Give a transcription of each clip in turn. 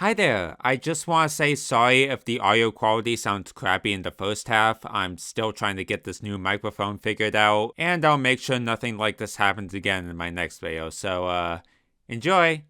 Hi there, I just want to say sorry if the audio quality sounds crappy in the first half. I'm still trying to get this new microphone figured out, and I'll make sure nothing like this happens again in my next video, so enjoy!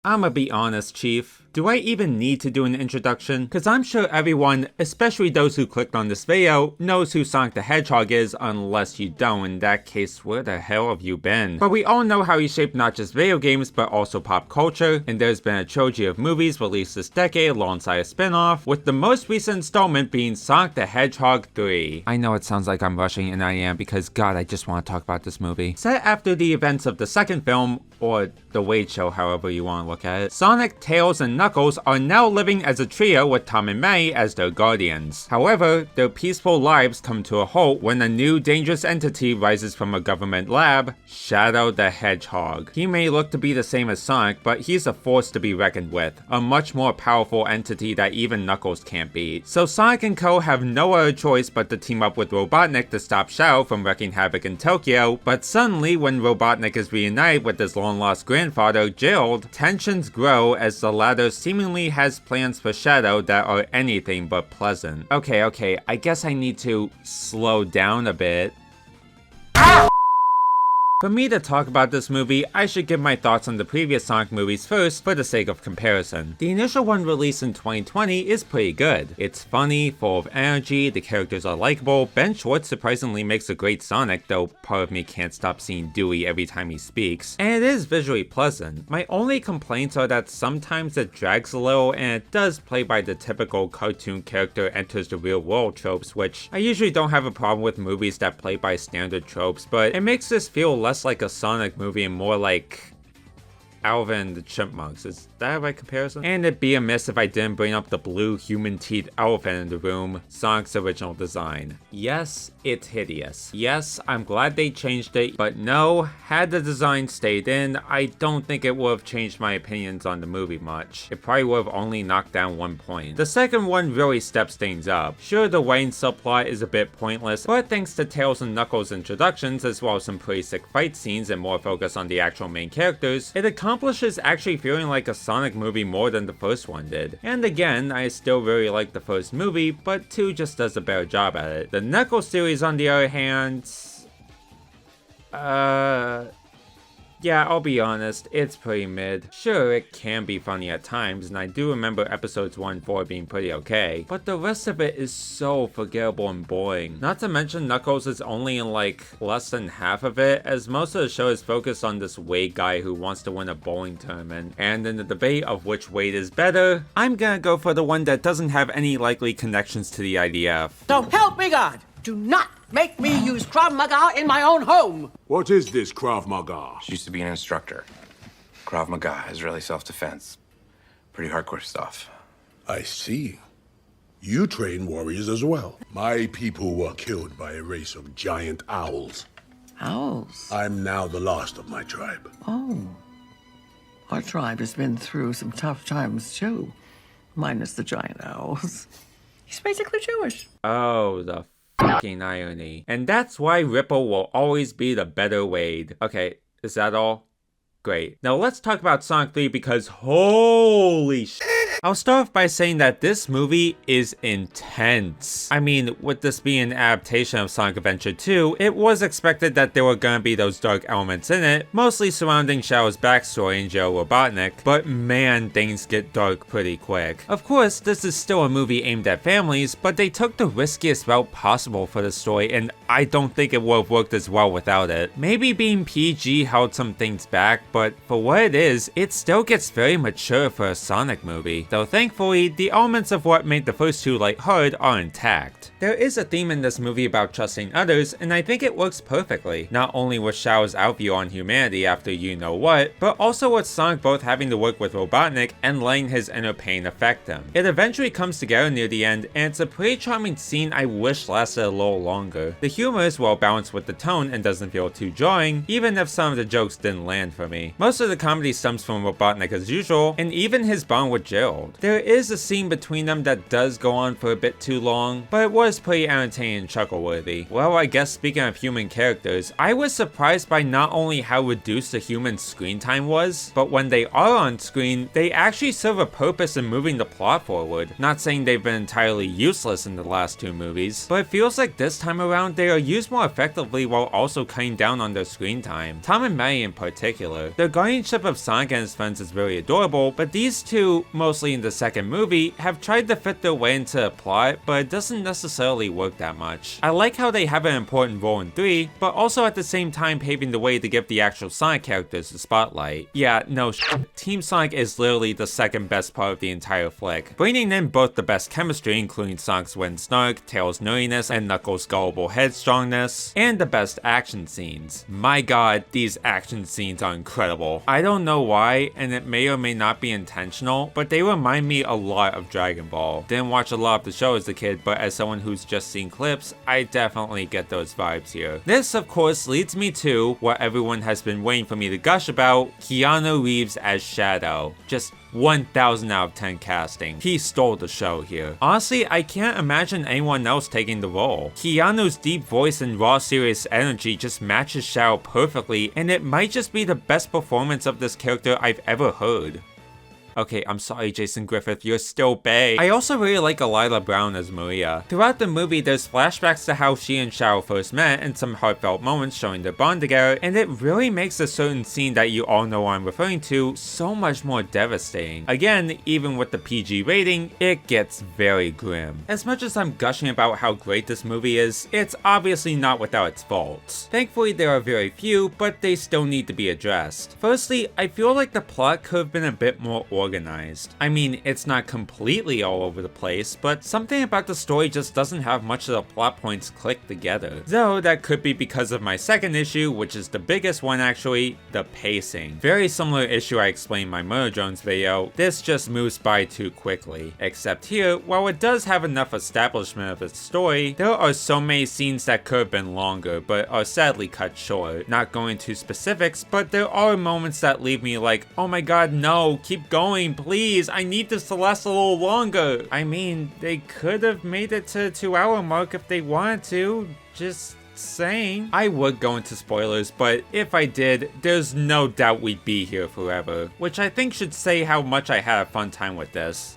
I'ma be honest, Chief. Do I even need to do an introduction? Cause I'm sure everyone, especially those who clicked on this video, knows who Sonic the Hedgehog is, unless you don't. In that case, where the hell have you been? But we all know how he shaped not just video games, but also pop culture, and there's been a trilogy of movies released this decade alongside a spin-off, with the most recent installment being Sonic the Hedgehog 3. I know it sounds like I'm rushing, and I am, because god, I just want to talk about this movie. Set after the events of the second film, or the Wade Show, however you want to look at it, Sonic, Tails, and Knuckles are now living as a trio with Tom and May as their guardians. However, their peaceful lives come to a halt when a new dangerous entity rises from a government lab, Shadow the Hedgehog. He may look to be the same as Sonic, but he's a force to be reckoned with, a much more powerful entity that even Knuckles can't beat. So Sonic and co have no other choice but to team up with Robotnik to stop Shadow from wreaking havoc in Tokyo, but suddenly when Robotnik is reunited with his long-lost grandfather, Gerald, tensions grow as the latter seemingly has plans for Shadow that are anything but pleasant. Okay, I guess I need to slow down a bit. For me to talk about this movie, I should give my thoughts on the previous Sonic movies first for the sake of comparison. The initial one released in 2020 is pretty good. It's funny, full of energy, the characters are likable, Ben Schwartz surprisingly makes a great Sonic, though part of me can't stop seeing Dewey every time he speaks, and it is visually pleasant. My only complaints are that sometimes it drags a little and it does play by the typical cartoon character enters the real world tropes, which I usually don't have a problem with movies that play by standard tropes, but it makes this feel less like a Sonic movie and more like Alvin and the Chipmunks. Is that a right comparison? And it'd be amiss if I didn't bring up the blue human-teeth elephant in the room, Sonic's original design. Yes, it's hideous. Yes, I'm glad they changed it, but no, had the design stayed in, I don't think it would have changed my opinions on the movie much. It probably would have only knocked down 1 point. The second one really steps things up. Sure, the Wayne subplot is a bit pointless, but thanks to Tails and Knuckles' introductions, as well as some pretty sick fight scenes and more focus on the actual main characters, it accomplishes actually feeling like a Sonic movie more than the first one did. And again, I still really like the first movie, but 2 just does a better job at it. The Knuckles series, on the other hand, yeah, I'll be honest, it's pretty mid. Sure, it can be funny at times, and I do remember episodes 1 and 4 being pretty okay, but the rest of it is so forgettable and boring. Not to mention Knuckles is only in like less than half of it, as most of the show is focused on this Wade guy who wants to win a bowling tournament, and in the debate of which Wade is better, I'm gonna go for the one that doesn't have any likely connections to the IDF. So help me God, do not make me use Krav Maga in my own home! What is this Krav Maga? She used to be an instructor. Krav Maga, Israeli self-defense. Pretty hardcore stuff. I see. You train warriors as well. My people were killed by a race of giant owls. Owls? I'm now the last of my tribe. Oh. Our tribe has been through some tough times too. Minus the giant owls. He's basically Jewish. Oh, the fucking irony. And that's why Ripple will always be the better Wade. Okay, is that all? Great. Now let's talk about Sonic 3 because holy shit. I'll start off by saying that this movie is intense. I mean, with this being an adaptation of Sonic Adventure 2, it was expected that there were gonna be those dark elements in it, mostly surrounding Shadow's backstory and Joe Robotnik, but man, things get dark pretty quick. Of course, this is still a movie aimed at families, but they took the riskiest route possible for the story, and I don't think it would have worked as well without it. Maybe being PG held some things back, but for what it is, it still gets very mature for a Sonic movie. Though thankfully, the elements of what made the first 2 lighthearted are intact. There is a theme in this movie about trusting others, and I think it works perfectly. Not only with Shadow's outview on humanity after you know what, but also with Sonic both having to work with Robotnik and letting his inner pain affect him. It eventually comes together near the end, and it's a pretty charming scene I wish lasted a little longer. The humor is well balanced with the tone and doesn't feel too jarring, even if some of the jokes didn't land for me. Most of the comedy stems from Robotnik as usual, and even his bond with Jill. world. There is a scene between them that does go on for a bit too long, but it was pretty entertaining and chuckle-worthy. Well, I guess speaking of human characters, I was surprised by not only how reduced the human screen time was, but when they are on screen, they actually serve a purpose in moving the plot forward. Not saying they've been entirely useless in the last two movies, but it feels like this time around they are used more effectively while also cutting down on their screen time. Tom and Maddie in particular. Their guardianship of Sonic and his friends is very adorable, but these two, mostly in the second movie, have tried to fit their way into a plot, but it doesn't necessarily work that much. I like how they have an important role in 3, but also at the same time paving the way to give the actual Sonic characters the spotlight. Yeah, no Team Sonic is literally the second best part of the entire flick, bringing in both the best chemistry including Sonic's wit and snark, Tails' nerdiness, and Knuckles' gullible headstrongness, and the best action scenes. My god, these action scenes are incredible. I don't know why, and it may or may not be intentional, but they remind me a lot of Dragon Ball. Didn't watch a lot of the show as a kid, but as someone who's just seen clips, I definitely get those vibes here. This, of course, leads me to what everyone has been waiting for me to gush about, Keanu Reeves as Shadow. Just 1000 out of 10 casting. He stole the show here. Honestly, I can't imagine anyone else taking the role. Keanu's deep voice and raw serious energy just matches Shadow perfectly, and it might just be the best performance of this character I've ever heard. Okay, I'm sorry Jason Griffith, you're still bae. I also really like Elila Brown as Maria. Throughout the movie, there's flashbacks to how she and Shadow first met and some heartfelt moments showing their bond together, and it really makes a certain scene that you all know what I'm referring to so much more devastating. Again, even with the PG rating, it gets very grim. As much as I'm gushing about how great this movie is, it's obviously not without its faults. Thankfully, there are very few, but they still need to be addressed. Firstly, I feel like the plot could have been a bit more organized. I mean, it's not completely all over the place, but something about the story just doesn't have much of the plot points click together. Though that could be because of my second issue, which is the biggest one actually, the pacing. Very similar issue I explained in my Murder Drones video, this just moves by too quickly. Except here, while it does have enough establishment of its story, there are so many scenes that could have been longer, but are sadly cut short. Not going into specifics, but there are moments that leave me like, oh my god, no, keep going, please, I need this to last a little longer. I mean, they could have made it to the 2-hour mark if they wanted to, just saying. I would go into spoilers, but if I did, there's no doubt we'd be here forever, which I think should say how much I had a fun time with this.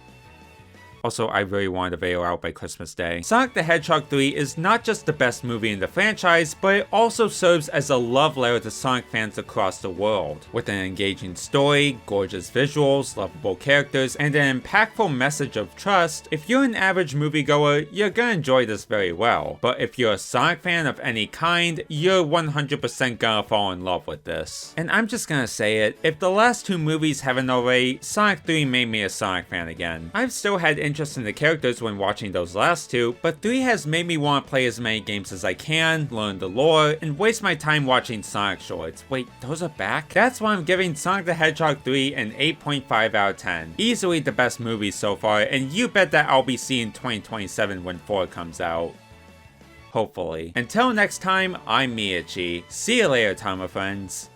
Also, I really wanted the video out by Christmas Day. Sonic the Hedgehog 3 is not just the best movie in the franchise, but it also serves as a love letter to Sonic fans across the world. With an engaging story, gorgeous visuals, lovable characters, and an impactful message of trust, if you're an average moviegoer, you're gonna enjoy this very well. But if you're a Sonic fan of any kind, you're 100% gonna fall in love with this. And I'm just gonna say it, if the last two movies haven't already, Sonic 3 made me a Sonic fan again. I've still had interest in the characters when watching those last two, but 3 has made me want to play as many games as I can, learn the lore, and waste my time watching Sonic shorts. Wait, those are back? That's why I'm giving Sonic the Hedgehog 3 an 8.5 out of 10. Easily the best movie so far, and you bet that I'll be seeing 2027 when 4 comes out. Hopefully. Until next time, I'm Miyachi. See you later, Tama friends.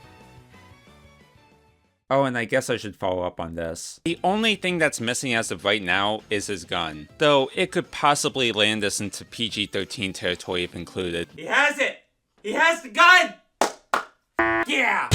Oh, and I guess I should follow up on this. The only thing that's missing as of right now is his gun. Though, it could possibly land us into PG-13 territory if included. He has it! He has the gun! Yeah!